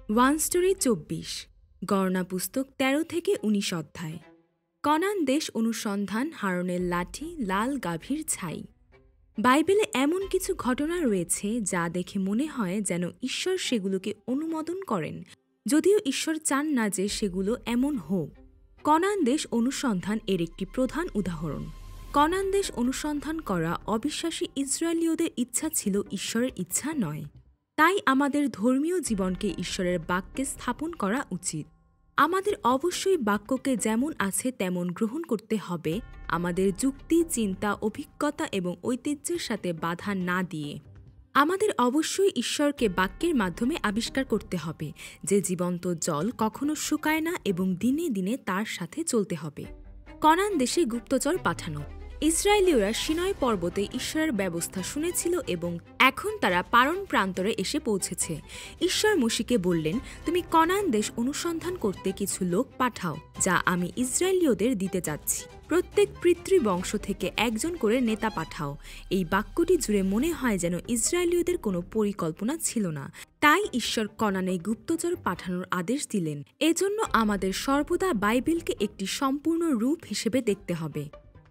One story ২৪ গণনা পুস্তক ১৩ থেকে ১৯ অধ্যায়। কনান দেশ অনুসন্ধান, হারনের লাঠি, লাল গাভীর ছাই। বাইবেলে এমন কিছু ঘটনা রয়েছে যা দেখে মনে হয় যেন ঈশ্বর সেগুলোকে অনুমোদন করেন, যদিও ঈশ্বর চান না যে সেগুলো এমন হোক। কনান দেশ অনুসন্ধান এর একটি প্রধান উদাহরণ। কনান দেশ অনুসন্ধান করা অবিশ্বাসী ইসরায়েলীয়দের ইচ্ছা ছিল, ঈশ্বরের ইচ্ছা নয়। তাই আমাদের ধর্মীয় জীবনকে ঈশ্বরের বাক্যে স্থাপন করা উচিত। আমাদের অবশ্যই বাক্যকে যেমন আছে তেমন গ্রহণ করতে হবে, আমাদের যুক্তি, চিন্তা, অভিজ্ঞতা এবং ঐতিহ্যের সাথে বাধা না দিয়ে। আমাদের অবশ্যই ঈশ্বরকে বাক্যের মাধ্যমে আবিষ্কার করতে হবে যে জীবন্ত জল কখনো শুকায় না এবং দিনে দিনে তার সাথে চলতে হবে। কনান দেশে গুপ্তচর পাঠানো। ইসরায়েলীয়রা সিনয় পর্বতে ঈশ্বরের ব্যবস্থা শুনেছিল এবং এখন তারা পারণ প্রান্তরে এসে পৌঁছেছে। ঈশ্বর মোশিকে বললেন, তুমি কনান দেশ অনুসন্ধান করতে কিছু লোক পাঠাও, যা আমি ইসরায়েলীয়দের দিতে যাচ্ছি। প্রত্যেক পিতৃবংশ থেকে একজন করে নেতা পাঠাও। এই বাক্যটি জুড়ে মনে হয় যেন ইসরায়েলীয়দের কোনো পরিকল্পনা ছিল না। তাই ঈশ্বর কনানে গুপ্তচর পাঠানোর আদেশ দিলেন। এজন্য আমাদের সর্বদা বাইবেলকে একটি সম্পূর্ণ রূপ হিসেবে দেখতে হবে।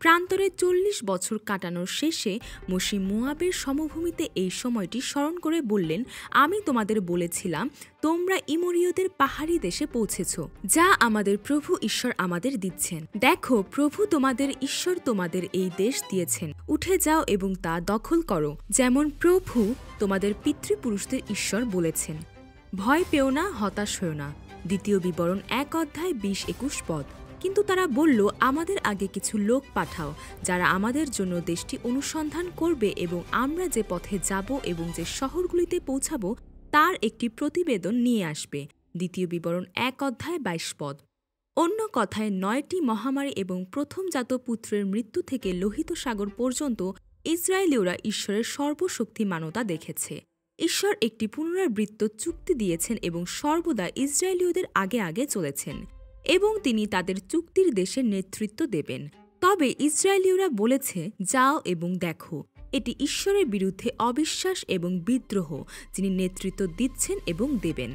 প্রান্তরে ৪০ বছর কাটানোর শেষে মোশি মোয়াবের সমভূমিতে এই সময়টি স্মরণ করে বললেন, আমি তোমাদের বলেছিলাম তোমরা ইমরীয়দের পাহাড়ি দেশে পৌঁছেছ, যা আমাদের প্রভু ঈশ্বর আমাদের দিচ্ছেন। দেখো, প্রভু তোমাদের ঈশ্বর তোমাদের এই দেশ দিয়েছেন। উঠে যাও এবং তা দখল করো, যেমন প্রভু তোমাদের পিতৃপুরুষদের ঈশ্বর বলেছেন। ভয় পেও না, হতাশ হও না। দ্বিতীয় বিবরণ ১ অধ্যায় ২০-২১ পদ। কিন্তু তারা বলল, আমাদের আগে কিছু লোক পাঠাও, যারা আমাদের জন্য দেশটি অনুসন্ধান করবে এবং আমরা যে পথে যাব এবং যে শহরগুলিতে পৌঁছাব তার একটি প্রতিবেদন নিয়ে আসবে। দ্বিতীয় বিবরণ ১ অধ্যায় ২২ পদ। অন্য কথায় ৯টি মহামারী এবং প্রথমজাত পুত্রের মৃত্যু থেকে লোহিত সাগর পর্যন্ত ইসরায়েলীয়রা ঈশ্বরের সর্বশক্তিমানতা দেখেছে। ঈশ্বর একটি পুনরাবৃত্ত চুক্তি দিয়েছেন এবং সর্বদা ইসরায়েলীয়দের আগে আগে চলেছেন এবং তিনি তাদের চুক্তির দেশের নেতৃত্ব দেবেন। তবে ইসরায়েলীয়রা বলেছে, যাও এবং দেখো। এটি ঈশ্বরের বিরুদ্ধে অবিশ্বাস এবং বিদ্রোহ, যিনি নেতৃত্ব দিচ্ছেন এবং দেবেন।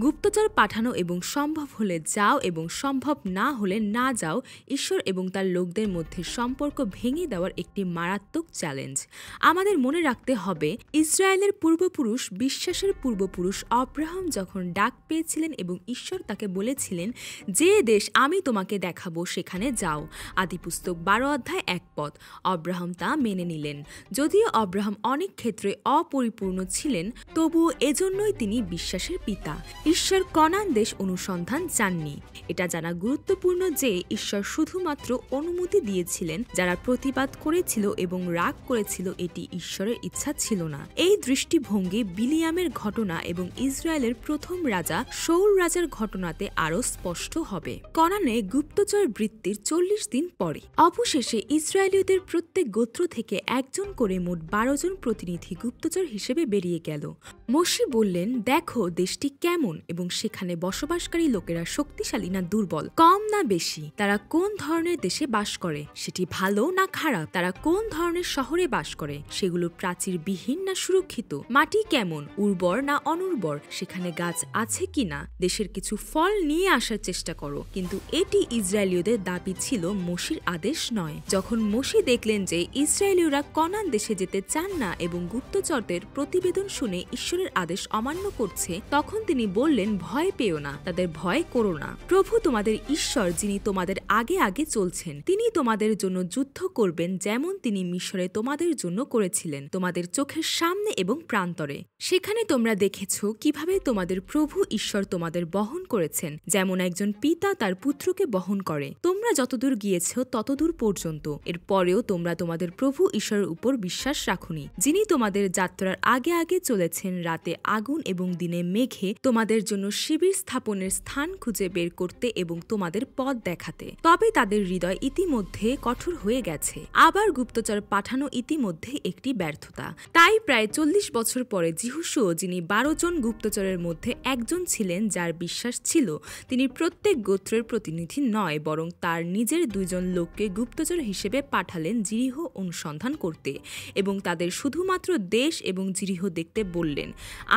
গুপ্তচর পাঠানো এবং সম্ভব হলে যাও এবং সম্ভব না হলে না যাও ঈশ্বর এবং তার লোকদের মধ্যে সম্পর্ক ভেঙে দেওয়ার একটি মারাত্মক চ্যালেঞ্জ। আমাদের মনে রাখতে হবে, ইসরায়েলের পূর্বপুরুষ, বিশ্বাসের পূর্বপুরুষ অব্রাহাম যখন ডাক পেয়েছিলেন এবং ঈশ্বর তাকে বলেছিলেন, যে দেশ আমি তোমাকে দেখাবো সেখানে যাও। আদিপুস্তক ১২ অধ্যায় ১ পদ। অব্রাহাম তা মেনে নিলেন। যদিও অব্রাহাম অনেক ক্ষেত্রে অপরিপূর্ণ ছিলেন, তবুও এজন্যই তিনি বিশ্বাসের পিতা। ঈশ্বর কনান দেশ অনুসন্ধান চাননি। এটা জানা গুরুত্বপূর্ণ যে ঈশ্বর শুধুমাত্র অনুমতি দিয়েছিলেন যারা প্রতিবাদ করেছিল এবং রাগ করেছিল। এটি ঈশ্বরের ইচ্ছা ছিল না। এই দৃষ্টিভঙ্গি বিলিয়ামের ঘটনা এবং ইসরায়েলের প্রথম রাজা শৌল রাজার ঘটনাতে আরও স্পষ্ট হবে। কনানে গুপ্তচর বৃত্তির ৪০ দিন পরে অবশেষে ইসরায়েলীয়দের প্রত্যেক গোত্র থেকে একজন করে মোট ১২ জন প্রতিনিধি গুপ্তচর হিসেবে বেরিয়ে গেল। মোশে বললেন, দেখো দেশটি কেমন এবং সেখানে বসবাসকারী লোকেরা শক্তিশালী না দুর্বল, কম না বেশি, তারা কোন ধরনের দেশে বাস করে, সেটি ভালো না খারাপ, তারা কোন ধরনের শহরে বাস করে, সেগুলো প্রাচীরবিহীন না সুরক্ষিত, মাটি কেমন, উর্বর না অনুর্বর, সেখানে গাছ আছে কিনা, দেশের কিছু ফল নিয়ে আসার চেষ্টা করো। কিন্তু এটি ইসরায়েলীয়দের দাবি ছিল, মোশির আদেশ নয়। যখন মোশে দেখলেন যে ইসরায়েলীয়রা কনান দেশে যেতে চান না এবং গুপ্তচরদের প্রতিবেদন শুনে ঈশ্বরের আদেশ অমান্য করছে, তখন তিনি বললেন, ভয় পেও না, তাদের ভয় করো না। প্রভু তোমাদের ঈশ্বর, যিনি তোমাদের আগে আগে চলছেন, তিনি তোমাদের জন্য যুদ্ধ করবেন, যেমন তিনি মিশরে তোমাদের জন্য করেছিলেন, তোমাদের চোখের সামনে এবং প্রান্তরে। সেখানে তোমরা দেখেছ কিভাবে তোমাদের প্রভু ঈশ্বর তোমাদের বহন করেছেন, যেমন একজন পিতা তার পুত্রকে বহন করে। তোমরা যতদূর গিয়েছ ততদূর পর্যন্ত। এর পরেও তোমরা তোমাদের প্রভু ঈশ্বরের উপর বিশ্বাস রাখুনি, যিনি তোমাদের যাত্রার আগে আগে চলেছেন, রাতে আগুন এবং দিনে মেঘে তোমাদের জন্য শিবির স্থাপনের স্থান খুঁজে বের করতে এবং তোমাদের পথ দেখাতে। তবে তাদের হৃদয় ইতিমধ্যে কঠোর হয়ে গেছে। আবার গুপ্তচর পাঠানো ইতিমধ্যে একটি ব্যর্থতা। তাই প্রায় ৪০ বছর পরে যিহোশূয়া, যিনি ১২ জন গুপ্তচরের মধ্যে একজন ছিলেন, যার বিশ্বাস ছিল তিনি প্রত্যেক গোত্রের প্রতিনিধি নয়, বরং তার নিজের ২ জন লোককে গুপ্তচর হিসেবে পাঠালেন যিরিহ অনুসন্ধান করতে এবং তাদের শুধুমাত্র দেশ এবং যিরিহ দেখতে বললেন।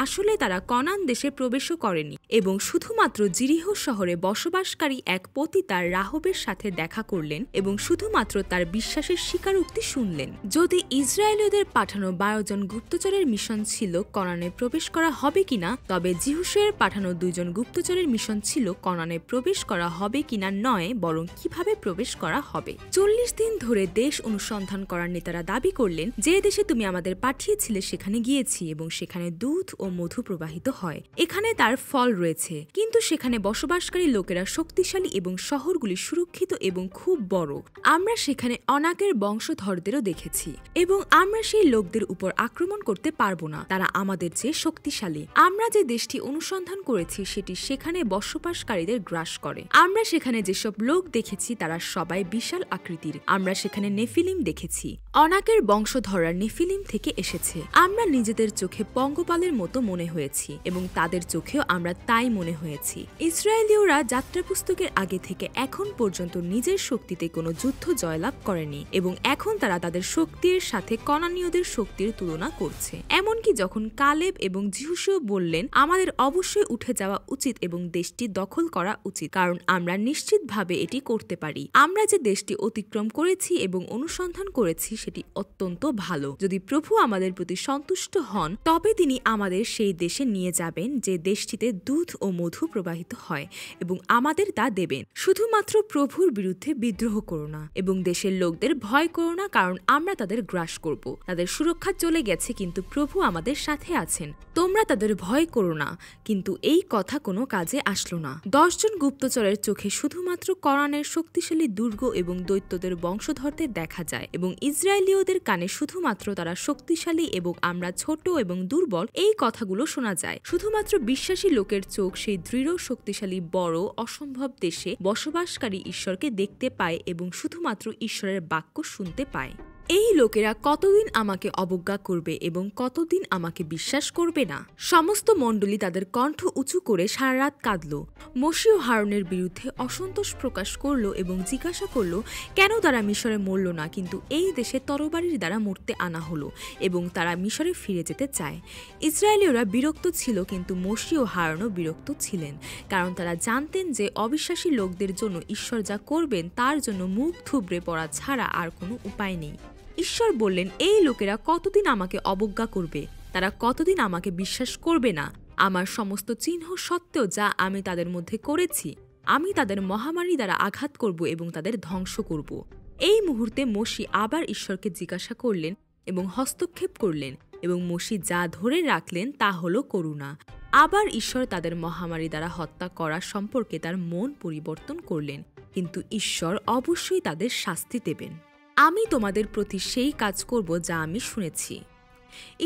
আসলে তারা কনান দেশে প্রবেশও করেনি এবং শুধুমাত্র জিরিহ শহরে বসবাসকারী এক পতিতা রাহবের সাথে দেখা করলেন এবং শুধুমাত্র তার বিশ্বাসের স্বীকারোক্তি শুনলেন। যদি ইসরায়েলীয়দের পাঠানো 12 জন গুপ্তচরের মিশন ছিল কনানে প্রবেশ করা হবে কিনা, তবে যিহোশূয়ের পাঠানো 2 জন গুপ্তচরের মিশন ছিল কনানে প্রবেশ করা হবে কিনা নয়, বরং কিভাবে প্রবেশ করা হবে। 40 দিন ধরে দেশ অনুসন্ধান করার নেতারা দাবি করলেন, যে দেশে তুমি আমাদের পাঠিয়েছিলে সেখানে গিয়েছি এবং সেখানে দুধ ও মধু প্রবাহিত হয়, এখানে তার ফল রয়েছে, কিন্তু সেখানে বসবাসকারী লোকেরা শক্তিশালী এবং শহরগুলি সুরক্ষিত এবং খুব বড়। আমরা সেখানে অনাকের বংশধরদেরও দেখেছি এবং আমরা সেই লোকদের উপর আক্রমণ করতে পারবো না, তারা আমাদের চেয়ে শক্তিশালী। আমরা যে দেশটি অনুসন্ধান করেছি সেটি সেখানে বসবাসকারীদের গ্রাস করে। আমরা সেখানে যেসব লোক দেখেছি তারা সবাই বিশাল আকৃতির। আমরা সেখানে নেফিলিম দেখেছি। অনাকের বংশধররা নেফিলিম থেকে এসেছে। আমরা নিজেদের চোখে পঙ্গপালের মতো মনে হয়েছি এবং তাদের চোখেও আমরা তাই মনে হয়েছি। ইসরায়েলীয়রা যাত্রা পুস্তকের আগে থেকে এখন পর্যন্ত নিজের শক্তিতে কোনো যুদ্ধ জয়লাভ করেনি এবং এখন তারা তাদের শক্তির সাথে কনানীয়দের শক্তির তুলনা করছে। এমনকি যখন কালেব এবং যিহোশূয়া বললেন, আমাদের অবশ্যই উঠে যাওয়া উচিত এবং দেশটি দখল করা উচিত, কারণ আমরা নিশ্চিতভাবে এটি করতে পারি। আমরা যে দেশটি অতিক্রম করেছি এবং অনুসন্ধান করেছি সেটি অত্যন্ত ভালো। যদি প্রভু আমাদের প্রতি সন্তুষ্ট হন তবে তিনি আমাদের সেই দেশে নিয়ে যাবেন যে দেশটিতে দুধ ও মধু প্রবাহিত হয় এবং আমাদের তা দেবেন। শুধুমাত্র প্রভুর বিরুদ্ধে বিদ্রোহ করো না এবং দেশের লোকদের ভয় করো না, কারণ আমরা তাদের গ্রাস করব। তাদের সুরক্ষা চলে গেছে কিন্তু প্রভু আমাদের সাথে আছেন। তোমরা তাদের ভয় করো না। কিন্তু এই কথা কোনো কাজে আসলো না। 10 জন গুপ্তচরের চোখে শুধুমাত্র কনানের শক্তিশালী দুর্গ এবং দৈত্যদের বংশধরদের দেখা যায় এবং ইসরায়েলীয়দের কানে শুধুমাত্র তারা শক্তিশালী এবং আমরা ছোট এবং দুর্বল এই কথাগুলো শোনা যায়। শুধুমাত্র বিশ্বাসী লোকের চোখ সেই দৃঢ় শক্তিশালী বড় অসম্ভব দেশে বসবাসকারী ঈশ্বরকে দেখতে পায় এবং শুধুমাত্র ঈশ্বরের বাক্য শুনতে পায়। এই লোকেরা কতদিন আমাকে অবজ্ঞা করবে এবং কতদিন আমাকে বিশ্বাস করবে না? সমস্ত মণ্ডলী তাদের কণ্ঠ উঁচু করে সারা রাত কাঁদল। মোশে ও হারুনের বিরুদ্ধে অসন্তোষ প্রকাশ করল এবং জিজ্ঞাসা করল, কেন তারা মিশরে মরল না, কিন্তু এই দেশে তরবারির দ্বারা মরতে আনা হলো এবং তারা মিশরে ফিরে যেতে চায়। ইসরায়েলীয়রা বিরক্ত ছিল, কিন্তু মোশে ও হারুনও বিরক্ত ছিলেন, কারণ তারা জানতেন যে অবিশ্বাসী লোকদের জন্য ঈশ্বর যা করবেন তার জন্য মুখ থুবড়ে পড়া ছাড়া আর কোনো উপায় নেই। ঈশ্বর বললেন, এই লোকেরা কতদিন আমাকে অবজ্ঞা করবে, তারা কতদিন আমাকে বিশ্বাস করবে না। আমার সমস্ত চিহ্ন সত্ত্বেও যা আমি তাদের মধ্যে করেছি, আমি তাদের মহামারী দ্বারা আঘাত করব এবং তাদের ধ্বংস করব। এই মুহূর্তে মোশে আবার ঈশ্বরকে জিজ্ঞাসা করলেন এবং হস্তক্ষেপ করলেন এবং মোশে যা ধরে রাখলেন তা হল করুণা। আবার ঈশ্বর তাদের মহামারী দ্বারা হত্যা করা সম্পর্কে তার মন পরিবর্তন করলেন, কিন্তু ঈশ্বর অবশ্যই তাদের শাস্তি দেবেন। আমি তোমাদের প্রতি সেই কাজ করব যা আমি শুনেছি।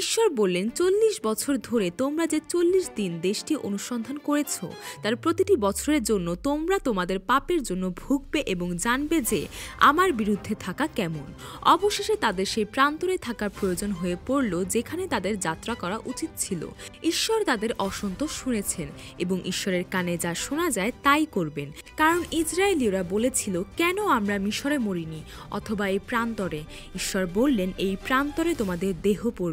ঈশ্বর বললেন, 40 বছর ধরে তোমরা যে 40 দিন দেশটি অনুসন্ধান করেছ তার প্রতিটি বছরের জন্য তোমরা তোমাদের পাপের জন্য ভুগবে এবং জানবে যে আমার বিরুদ্ধে থাকা কেমন। অবশেষে তাদের সেই প্রান্তরে থাকার প্রয়োজন হয়ে পড়ল যেখানে তাদের যাত্রা করা উচিত ছিল। ঈশ্বর তাদের অসন্তোষ শুনেছেন এবং ঈশ্বরের কানে যা শোনা যায় তাই করবেন, কারণ ইসরায়েলীয়রা বলেছিল, কেন আমরা মিশরে মরিনি অথবা এই প্রান্তরে। ঈশ্বর বললেন, এই প্রান্তরে তোমাদের দেহ পড়বে।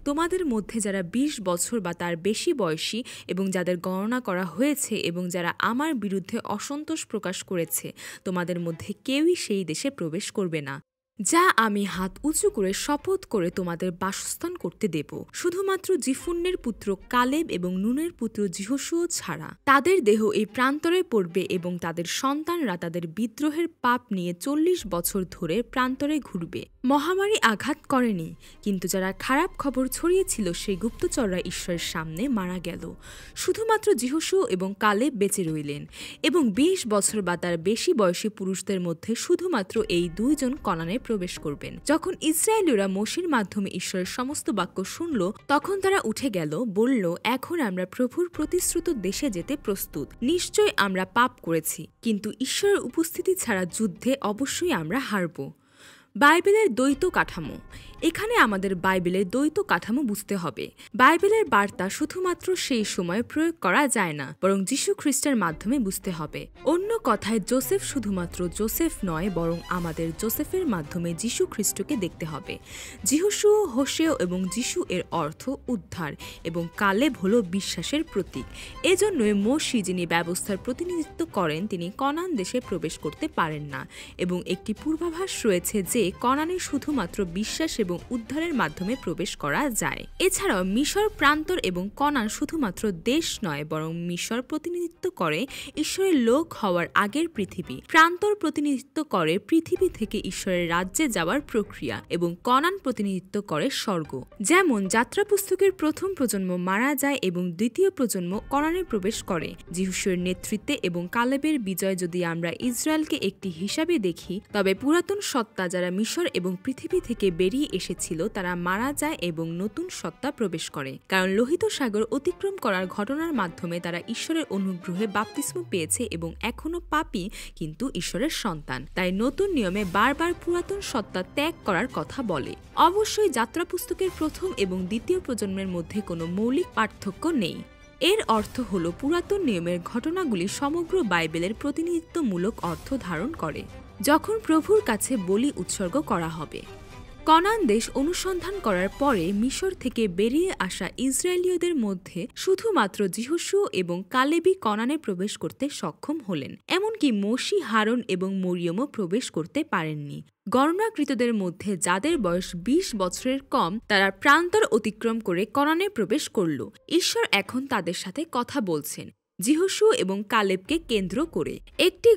তোমাদের মধ্যে যারা 20 বছর বা তার বেশি বয়সী এবং যাদের গণনা করা হয়েছে এবং যারা আমার বিরুদ্ধে অসন্তোষ প্রকাশ করেছে, তোমাদের মধ্যে কেউই সেই দেশে প্রবেশ করবে না, যা আমি হাত উঁচু করে শপথ করে তোমাদের বাসস্থান করতে দেব, শুধুমাত্র জিফুন্নের পুত্র কালেব এবং নুনের পুত্র যিহোশূয়া ছাড়া। তাদের দেহ এই প্রান্তরে পড়বে এবং তাদের সন্তানরা তাদের বিদ্রোহের পাপ নিয়ে 40 বছর ধরে প্রান্তরে ঘুরবে। মহামারী আঘাত করেনি, কিন্তু যারা খারাপ খবর ছড়িয়েছিল সেই গুপ্তচররা ঈশ্বরের সামনে মারা গেল। শুধুমাত্র যিহোশূয়া এবং কালেব বেঁচে রইলেন এবং 20 বছর বা তার বেশি বয়সী পুরুষদের মধ্যে শুধুমাত্র এই 2 জন কনানে প্রবেশ করবেন। যখন ইসরায়েলীয়রা মোশির মাধ্যমে ঈশ্বরের সমস্ত বাক্য শুনল, তখন তারা উঠে গেল, বলল, এখন আমরা প্রভুর প্রতিশ্রুত দেশে যেতে প্রস্তুত। নিশ্চয় আমরা পাপ করেছি, কিন্তু ঈশ্বরের উপস্থিতি ছাড়া যুদ্ধে অবশ্যই আমরা হারব। বাইবেলের দ্বৈত কাঠামো। এখানে আমাদের বাইবেলের দ্বৈত কাঠামো বুঝতে হবে। বাইবেলের বার্তা শুধুমাত্র সেই সময় প্রয়োগ করা যায় না, বরং যীশু খ্রিস্টের মাধ্যমে বুঝতে হবে। অন্য কথায় যোসেফ শুধুমাত্র যোসেফ নয়, বরং আমাদের যোসেফের মাধ্যমে যীশু খ্রিস্টকে দেখতে হবে। যিহোশু, হোশেয় এবং যীশু এর অর্থ উদ্ধার এবং কালেব হল বিশ্বাসের প্রতীক। এজন্যই মোশি, যিনি ব্যবস্থার প্রতিনিধিত্ব করেন, তিনি কনান দেশে প্রবেশ করতে পারেন না এবং একটি পূর্বাভাস রয়েছে যে কনানে শুধুমাত্র বিশ্বাস এবং উদ্ধারের মাধ্যমে প্রবেশ করা যায়। এছাড়াও মিশর প্রান্তর এবং কনান শুধুমাত্র দেশ নয়, বরং মিশর প্রতিনিধিত্ব করে ঈশ্বরের লোক হওয়ার আগের পৃথিবী, প্রান্তর প্রতিনিধিত্ব করে পৃথিবী থেকে ঈশ্বরের রাজ্যে যাওয়ার প্রক্রিয়া এবং কনান প্রতিনিধিত্ব করে স্বর্গ। যেমন যাত্রা পুস্তকের প্রথম প্রজন্ম মারা যায় এবং দ্বিতীয় প্রজন্ম কনানে প্রবেশ করে যিহোশুয়ের নেতৃত্বে এবং কালেবের বিজয়। যদি আমরা ইসরায়েলকে একটি হিসাবে দেখি, তবে পুরাতন সত্তা যারা মিশর এবং পৃথিবী থেকে বেরিয়ে এসেছিল তারা মারা যায় এবং নতুন সত্তা প্রবেশ করে, কারণ লোহিত সাগর অতিক্রম করার ঘটনার মাধ্যমে তারা ঈশ্বরের অনুগ্রহে বাপ্তিস্ম পেয়েছে এবং এখনো পাপী কিন্তু ঈশ্বরের সন্তান। তাই নতুন নিয়মে বারবার পুরাতন সত্তা ত্যাগ করার কথা বলে। অবশ্যই যাত্রা পুস্তকের প্রথম এবং দ্বিতীয় প্রজন্মের মধ্যে কোনো মৌলিক পার্থক্য নেই। এর অর্থ হল পুরাতন নিয়মের ঘটনাগুলি সমগ্র বাইবেলের প্রতিনিধিত্বমূলক অর্থ ধারণ করে যখন প্রভুর কাছে বলি উৎসর্গ করা হবে। কনান দেশ অনুসন্ধান করার পরে মিশর থেকে বেরিয়ে আসা ইসরায়েলীয়দের মধ্যে শুধুমাত্র যিহোশু এবং কালেবই কনানে প্রবেশ করতে সক্ষম হলেন। এমনকি মোশি, হারন এবং মরিয়মও প্রবেশ করতে পারেননি। গণনাকৃতদের মধ্যে যাদের বয়স 20 বছরের কম, তারা প্রান্তর অতিক্রম করে কনানে প্রবেশ করল। ঈশ্বর এখন তাদের সাথে কথা বলছেন যিহোশু এবং কালেবকে কেন্দ্র করে। একটি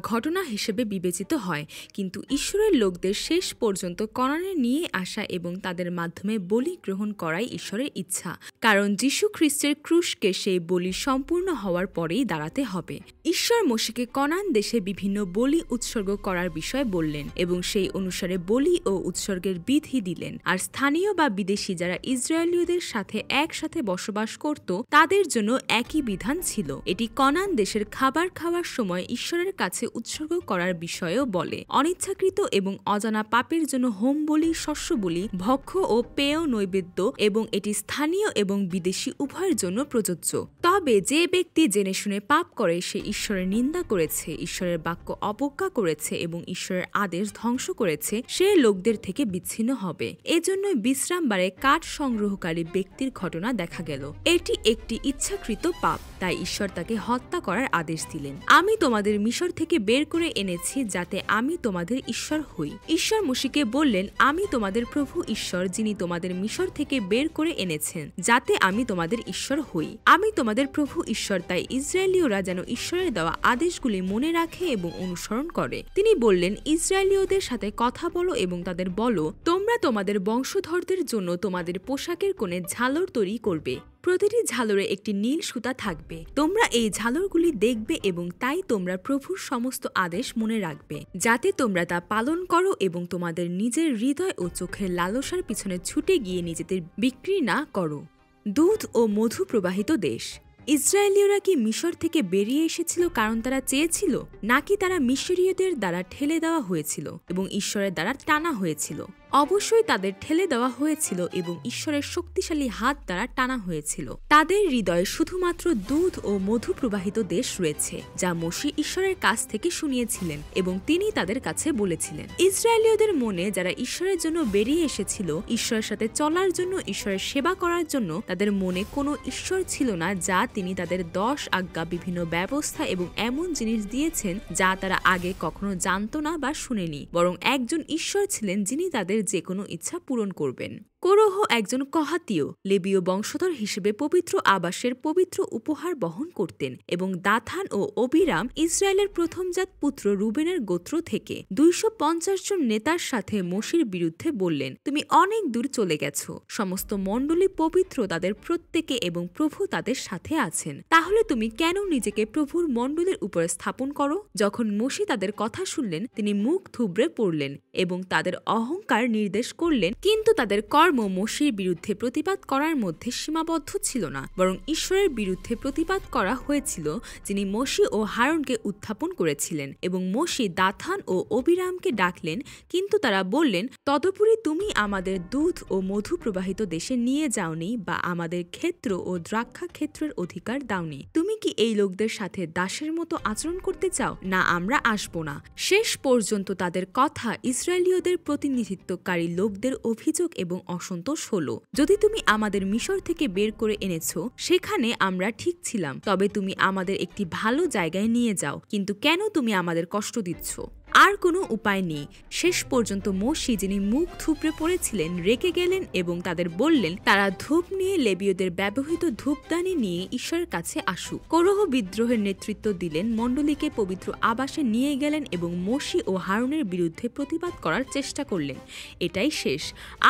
ঘটনা হিসেবে বিবেচিত হয়, কিন্তু ঈশ্বরের লোকদের শেষ পর্যন্ত কনানে নিয়ে আসা এবং তাদের মাধ্যমে বলি গ্রহণ করাই ঈশ্বরের ইচ্ছা, কারণ যীশু খ্রিস্টের ক্রুশকে সেই বলি সম্পূর্ণ হওয়ার পরেই দাঁড়াতে হবে। ঈশ্বর মোশিকে কনান দেশে বিভিন্ন বলি উৎসর্গ করার বিষয় বললেন এবং সেই অনুসারে বলি ও উৎসর্গের বিধি দিলেন। আর স্থানীয় বা বিদেশি যারা ইসরায়েলীয়দের সাথে একসাথে বসবাস করত, তাদের জন্য একই বিধান ছিল। এটি কনান দেশের খাবার খাওয়ার সময় ঈশ্বরের কাছে উৎসর্গ করার বিষয়েও বলে। অনিচ্ছাকৃত এবং অজানা পাপের জন্য হোম বলি, শস্য বলি, ভক্ষ ও পেয় নৈবেদ্য, এবং এটি স্থানীয় এবং বিদেশি উভয়ের জন্য প্রযোজ্য। তবে যে ব্যক্তি জেনে শুনে পাপ করে সে ঈশ্বরের নিন্দা করেছে, ঈশ্বরের বাক্য অবজ্ঞা করেছে এবং ঈশ্বরের আদেশ ধ্বংস করেছে, সে লোকদের থেকে বিচ্ছিন্ন হবে। এজন্যই বিশ্রামবারে কাঠ সংগ্রহকারী ব্যক্তির ঘটনা দেখা গেল। এটি একটি ইচ্ছাকৃত পাপ, তাই ঈশ্বর তাকে হত্যা করার আদেশ দিলেন। আমি তোমাদের মিশর থেকে বের করে এনেছি যাতে আমি তোমাদের ঈশ্বর হই। ঈশ্বর মোশিকে বললেন, আমি তোমাদের প্রভু ঈশ্বর, যিনি তোমাদের মিশর থেকে বের করে এনেছেন, যাতে আমি তোমাদের ঈশ্বর হই। আমি তোমাদের প্রভু ঈশ্বর। তাই ইসরায়েলীয়রা যেন ঈশ্বরের দেওয়া আদেশগুলি মনে রাখে এবং অনুসরণ করে। তিনি বললেন, ইসরায়েলীয়দের সাথে কথা বলো এবং তাদের বলো, তোমরা তোমাদের বংশধরদের জন্য তোমাদের পোশাকের কোণে ঝালর তৈরি করবে। প্রতিটি ঝালরে একটি নীল সুতা থাকবে। তোমরা এই ঝালরগুলি দেখবে এবং তাই তোমরা প্রভুর সমস্ত আদেশ মনে রাখবে, যাতে তোমরা তা পালন করো এবং তোমাদের নিজের হৃদয় ও চোখের লালসার পিছনে ছুটে গিয়ে নিজেদের বিক্রি না করো। দুধ ও মধু প্রবাহিত দেশ। ইসরায়েলীয়রা কি মিশর থেকে বেরিয়ে এসেছিল কারণ তারা চেয়েছিল, নাকি তারা মিশরীয়দের দ্বারা ঠেলে দেওয়া হয়েছিল এবং ঈশ্বরের দ্বারা টানা হয়েছিল? অবশ্যই তাদের ঠেলে দেওয়া হয়েছিল এবং ঈশ্বরের শক্তিশালী হাত দ্বারা টানা হয়েছিল। তাদের হৃদয়ে শুধুমাত্র দুধ ও মধু প্রবাহিত দেশ রয়েছে, যা মোশি ঈশ্বরের কাছ থেকে শুনিয়েছিলেন এবং তিনি তাদের কাছে বলেছিলেন। ইসরায়েলীয়দের মনে, যারা ঈশ্বরের জন্য বেরিয়ে এসেছিল, ঈশ্বরের সাথে চলার জন্য, ঈশ্বরের সেবা করার জন্য, তাদের মনে কোনো ঈশ্বর ছিল না, যা তিনি তাদের 10 আজ্ঞা, বিভিন্ন ব্যবস্থা এবং এমন জিনিস দিয়েছেন যা তারা আগে কখনো জানত না বা শুনেনি, বরং একজন ঈশ্বর ছিলেন যিনি তাদের যে কোনো ইচ্ছা পূরণ করবেন। কোরহ একজন কহাতীয় লেবীয় বংশধর হিসেবে পবিত্র আবাসের পবিত্র উপহার বহন করতেন এবং দাথান ও অবিরাম ইসরায়েলের প্রথমজাত পুত্র রুবেনের গোত্র থেকে 250 জন নেতার সাথে মোশির বিরুদ্ধে বললেন, তুমি অনেক দূর চলে গেছো, সমস্ত মণ্ডলী পবিত্র, তাদের প্রত্যেকে, এবং প্রভু তাদের সাথে আছেন। তাহলে তুমি কেন নিজেকে প্রভুর মণ্ডলীর উপর স্থাপন করো? যখন মোশি তাদের কথা শুনলেন, তিনি মুখ থুবড়ে পড়লেন এবং তাদের অহংকার নির্দেশ করলেন, কিন্তু তাদের কর্ম মোশির বিরুদ্ধে প্রতিবাদ করার মধ্যে সীমাবদ্ধ ছিল না, বরং ঈশ্বরের বিরুদ্ধে প্রতিবাদ করা হয়েছিল, যিনি মোশি ও হারুনকে উত্থাপন করেছিলেন। এবং মোশি দাথান ও অবিরামকে ডাকলেন, কিন্তু তারা বললেন, তদুপরি তুমি আমাদের দুধ ও মধু প্রবাহিত দেশে নিয়ে যাওনি বা আমাদের ক্ষেত্র ও দ্রাক্ষা ক্ষেত্রের অধিকার দাওনি। তুমি কি এই লোকদের সাথে দাসের মতো আচরণ করতে চাও? না, আমরা আসব না। শেষ পর্যন্ত তাদের কথা ইসরায়েলীয়দের প্রতিনিধিত্বকারী লোকদের অভিযোগ এবং অসন্তোষ হলো, যদি তুমি আমাদের মিশর থেকে বের করে এনেছ, সেখানে আমরা ঠিক ছিলাম, তবে তুমি আমাদের একটি ভালো জায়গায় নিয়ে যাও, কিন্তু কেন তুমি আমাদের কষ্ট দিচ্ছ? আর কোনো উপায় নেই। শেষ পর্যন্ত মোশি, যিনি মুখ থুবড়ে পড়েছিলেন, রেগে গেলেন এবং তাদের বললেন তারা ধূপ নিয়ে লেবীয়দের ব্যবহৃত ধূপদানি নিয়ে ঈশ্বরের কাছে আসুক। কোরহ বিদ্রোহের নেতৃত্ব দিলেন, মণ্ডলীকে পবিত্র আবাসে নিয়ে গেলেন এবং মোশি ও হারুনের বিরুদ্ধে প্রতিবাদ করার চেষ্টা করলেন। এটাই শেষ,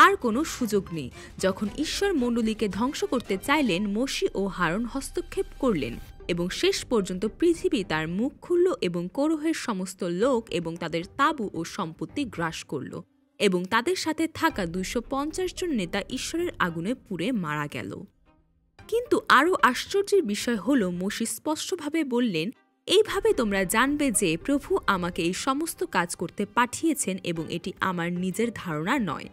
আর কোনো সুযোগ নেই। যখন ঈশ্বর মণ্ডলীকে ধ্বংস করতে চাইলেন, মোশি ও হারুন হস্তক্ষেপ করলেন এবং শেষ পর্যন্ত পৃথিবী তার মুখ খুলল এবং কোরহের সমস্ত লোক এবং তাদের তাঁবু ও সম্পত্তি গ্রাস করল এবং তাদের সাথে থাকা 250 জন নেতা ঈশ্বরের আগুনে পুড়ে মারা গেল। কিন্তু আরও আশ্চর্যের বিষয় হল, মোশি স্পষ্টভাবে বললেন, এইভাবে তোমরা জানবে যে প্রভু আমাকে এই সমস্ত কাজ করতে পাঠিয়েছেন এবং এটি আমার নিজের ধারণা নয়।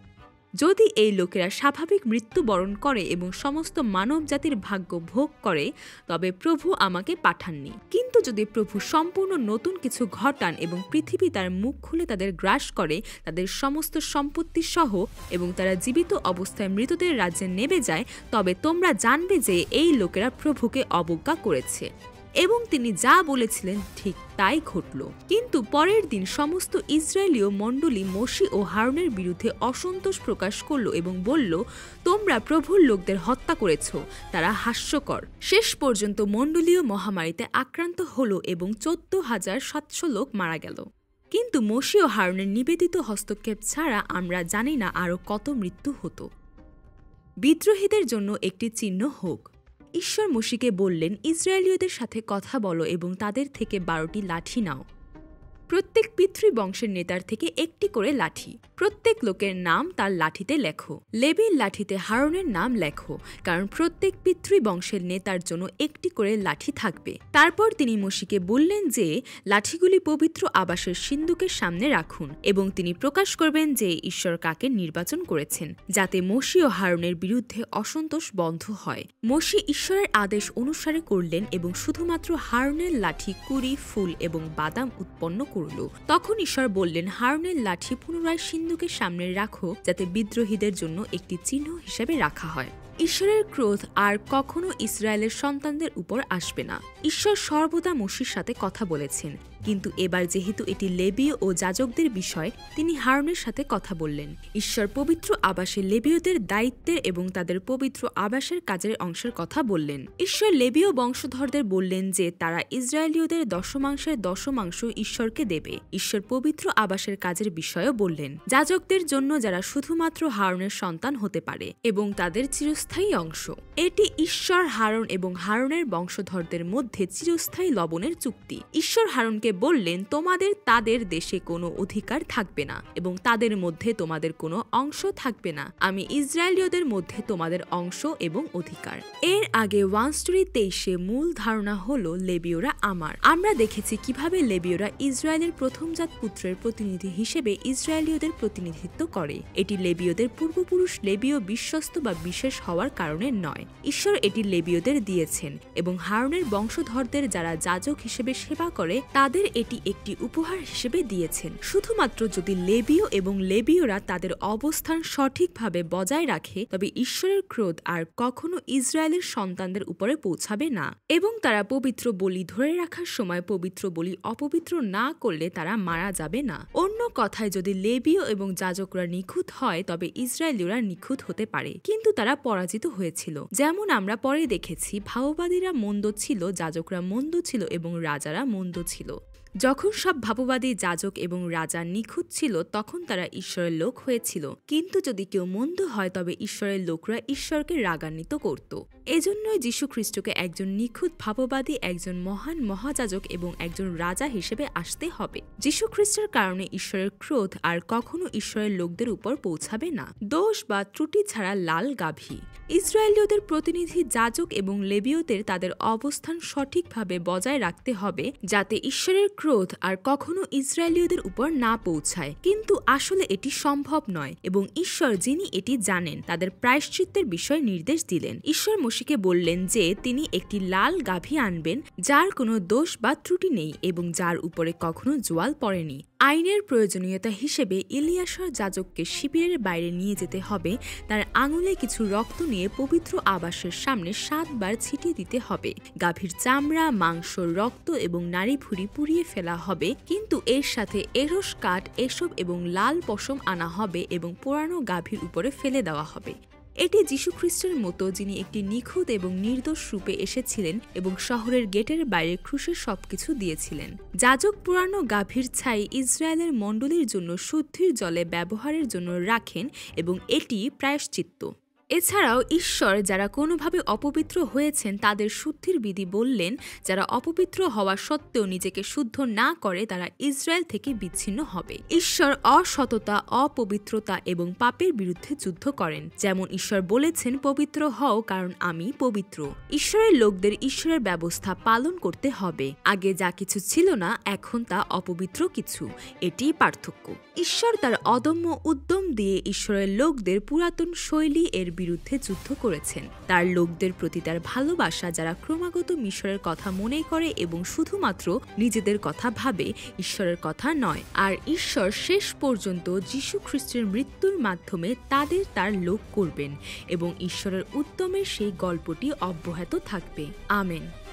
যদি এই লোকেরা স্বাভাবিক মৃত্যুবরণ করে এবং সমস্ত মানব জাতির ভাগ্য ভোগ করে, তবে প্রভু আমাকে পাঠাননি। কিন্তু যদি প্রভু সম্পূর্ণ নতুন কিছু ঘটান এবং পৃথিবী তার মুখ খুলে তাদের গ্রাস করে, তাদের সমস্ত সম্পত্তি সহ, এবং তারা জীবিত অবস্থায় মৃতদের রাজ্যে নেমে যায়, তবে তোমরা জানবে যে এই লোকেরা প্রভুকে অবজ্ঞা করেছে এবং তিনি যা বলেছিলেন ঠিক তাই ঘটল। কিন্তু পরের দিন সমস্ত ইসরায়েলীয় মণ্ডলী মোশি ও হারুনের বিরুদ্ধে অসন্তোষ প্রকাশ করল এবং বলল, তোমরা প্রভুর লোকদের হত্যা করেছ, তারা হাস্যকর। শেষ পর্যন্ত মণ্ডলীয় মহামারীতে আক্রান্ত হল এবং 14,700 লোক মারা গেল। কিন্তু মোশি ও হারুনের নিবেদিত হস্তক্ষেপ ছাড়া আমরা জানি না আরও কত মৃত্যু হতো। বিদ্রোহীদের জন্য একটি চিহ্ন হোক। ঈশ্বর মোশিকে বললেন, ইসরায়েলীয়দের সাথে কথা বলো এবং তাদের থেকে 12টি লাঠি নাও। প্রত্যেক পিতৃবংশের নেতার থেকে একটি করে লাঠি। প্রত্যেক লোকের নাম তার লাঠিতে লেখো। লেবীর লাঠিতে হারুনের নাম লেখো, কারণ প্রত্যেক পিতৃবংশের নেতার জন্য একটি করে লাঠি থাকবে। তারপর তিনি মোশিকে বললেন যে লাঠিগুলি পবিত্র আবাসের সিন্দুকের সামনে রাখুন এবং তিনি প্রকাশ করবেন যে ঈশ্বর কাকে নির্বাচন করেছেন, যাতে মোশি ও হারুনের বিরুদ্ধে অসন্তোষ বন্ধ হয়। মোশি ঈশ্বরের আদেশ অনুসারে করলেন এবং শুধুমাত্র হারুনের লাঠি কুঁড়ি, ফুল এবং বাদাম উৎপন্ন করল। তখন ঈশ্বর বললেন, হারুনের লাঠি পুনরায় সিন্দুকের সামনে রাখো, যাতে বিদ্রোহীদের জন্য একটি চিহ্ন হিসেবে রাখা হয়। ঈশ্বরের ক্রোধ আর কখনো ইসরায়েলের সন্তানদের উপর আসবে না। ঈশ্বর সর্বদা মোশির সাথে কথা বলেছেন, কিন্তু এবার যেহেতু এটি লেবীয় ও যাজকদের বিষয়, তিনি হারুনের সাথে কথা বললেন। ঈশ্বর পবিত্র আবাসে লেবীয়দের দায়িত্বের এবং তাদের পবিত্র আবাসের কাজের অংশের কথা বললেন। ঈশ্বর লেবীয় বংশধরদের বললেন যে তারা ইসরায়েলীয়দের দশমাংশের দশমাংশ ঈশ্বরকে দেবে। ঈশ্বর পবিত্র আবাসের কাজের বিষয়েও বললেন, যাজকদের জন্য যারা শুধুমাত্র হারুনের সন্তান হতে পারে এবং তাদের চিরস্থায়ী অংশ। এটি ঈশ্বর, হারুন এবং হারুনের বংশধরদের মধ্যে চিরস্থায়ী লবণের চুক্তি। ঈশ্বর হারুনকে বললেন, তোমাদের তাদের দেশে কোনো অধিকার থাকবে না এবং তাদের মধ্যে তোমাদের কোনো অংশ থাকবে না। আমি ইসরায়েলীয়দের মধ্যে তোমাদের অংশ এবং অধিকার। এর আগে 1:23 মূল ধারণা হলো লেবীয়রা আমার। আমরা দেখেছি কিভাবে লেবীয়রা ইসরায়েলের প্রথমজাত পুত্রের প্রতিনিধি হিসেবে ইসরায়েলীয়দের প্রতিনিধিত্ব করে। এটি লেবীয়দের পূর্বপুরুষ লেবীয় বিশ্বস্ত বা বিশেষ হওয়ার কারণে নয়। ঈশ্বর এটি লেবীয়দের দিয়েছেন এবং হারুনের বংশধরদের যারা যাজক হিসেবে সেবা করে তাদের এটি একটি উপহার হিসেবে দিয়েছেন। শুধুমাত্র যদি লেবীয় এবং লেবীয়রা তাদের অবস্থান সঠিকভাবে বজায় রাখে, তবে ঈশ্বরের ক্রোধ আর কখনো ইসরায়েলের সন্তানদের উপরে পৌঁছাবে না এবং তারা পবিত্র বলি ধরে রাখার সময় পবিত্র বলি অপবিত্র না করলে তারা মারা যাবে না। অন্য কথায়, যদি লেবীয় এবং যাজকরা নিখুঁত হয়, তবে ইসরায়েলীয়রা নিখুঁত হতে পারে, কিন্তু তারা পরাজিত হয়েছিল। যেমন আমরা পরে দেখেছি, ভাওবাদীরা মন্দ ছিল, যাজকরা মন্দ ছিল এবং রাজারা মন্দ ছিল। যখন সব ভাববাদী যাজক এবং রাজা নিখুঁত ছিল তখন তারা ঈশ্বরের লোক হয়েছিল, কিন্তু যদি কেউ মন্দ হয় তবে ঈশ্বরের লোকরা ঈশ্বরকে রাগান্বিত করত। এজন্যই যীশু খ্রিস্টকে একজন নিখুঁত ভাববাদী, একজন মহান মহাযাজক এবং একজন রাজা হিসেবে আসতে হবে। যীশু খ্রিস্টের কারণে ঈশ্বরের ক্রোধ আর কখনো ঈশ্বরের লোকদের উপর পৌঁছাবে না। দোষ বা ত্রুটি ছাড়া লাল গাভী। ইসরায়েলীয়দের প্রতিনিধি যাজক এবং লেবীয়দের তাদের অবস্থান সঠিকভাবে বজায় রাখতে হবে যাতে ঈশ্বরের ক্রোধ আর কখনো ইসরায়েলীয়দের উপর না পৌঁছায়, কিন্তু আসলে এটি সম্ভব নয় এবং ঈশ্বর, যিনি এটি জানেন, তাদের প্রায়শ্চিত্তের বিষয়ে নির্দেশ দিলেন। ঈশ্বর মশিকে বললেন যে তিনি একটি লাল গাভী আনবেন যার কোনো দোষ বা ত্রুটি নেই এবং যার উপরে কখনো জোয়াল পড়েনি। আইনের প্রয়োজনীয়তা হিসেবে ইলিয়াসর যাজককে শিবিরের বাইরে নিয়ে যেতে হবে, তার আঙুলে কিছু রক্ত নিয়ে পবিত্র আবাসের সামনে 7 বার ছিটিয়ে দিতে হবে। গাভীর চামড়া, মাংস, রক্ত এবং নাড়ি ভুঁড়ি পুড়িয়ে ফেলা হবে, কিন্তু এর সাথে এরস কাঠ, এসব এবং লাল পশম আনা হবে এবং পোড়ানো গাভীর উপরে ফেলে দেওয়া হবে। এটি যীশু খ্রিস্টের মতো, যিনি একটি নিখুঁত এবং নির্দোষ রূপে এসেছিলেন এবং শহরের গেটের বাইরে ক্রুশে সবকিছু দিয়েছিলেন। যাজক পুরানো গাভীর ছাই ইসরায়েলের মণ্ডলীর জন্য শুদ্ধির জলে ব্যবহারের জন্য রাখেন এবং এটি প্রায়শ্চিত্ত। এছাড়াও ঈশ্বর যারা কোনোভাবে অপবিত্র হয়েছেন তাদের শুদ্ধির বিধি বললেন। যারা অপবিত্র হওয়া সত্ত্বেও নিজেকে শুদ্ধ না করে তারা ইসরায়েল থেকে বিচ্ছিন্ন হবে। ঈশ্বর অসততা, অপবিত্রতা এবং পাপের বিরুদ্ধে যুদ্ধ করেন। যেমন ঈশ্বর বলেছেন, পবিত্র হও কারণ আমি পবিত্র। ঈশ্বরের লোকদের ঈশ্বরের ব্যবস্থা পালন করতে হবে। আগে যা কিছু ছিল না, এখন তা অপবিত্র কিছু। এটিই পার্থক্য। ঈশ্বর তার অদম্য উদ্যম দিয়ে ঈশ্বরের লোকদের পুরাতন শৈলী এর বিরুদ্ধে যুদ্ধ করেছেন। তার লোকদের প্রতি তার ভালোবাসা, যারা ক্রমাগত মিশরের কথা মনে করে এবং শুধুমাত্র নিজেদের কথা ভাবে, ঈশ্বরের কথা নয়। আর ঈশ্বর শেষ পর্যন্ত যীশু খ্রিস্টের মৃত্যুর মাধ্যমে তাদের তার লোক করবেন এবং ঈশ্বরের উদ্যমের সেই গল্পটি অব্যাহত থাকবে। আমেন।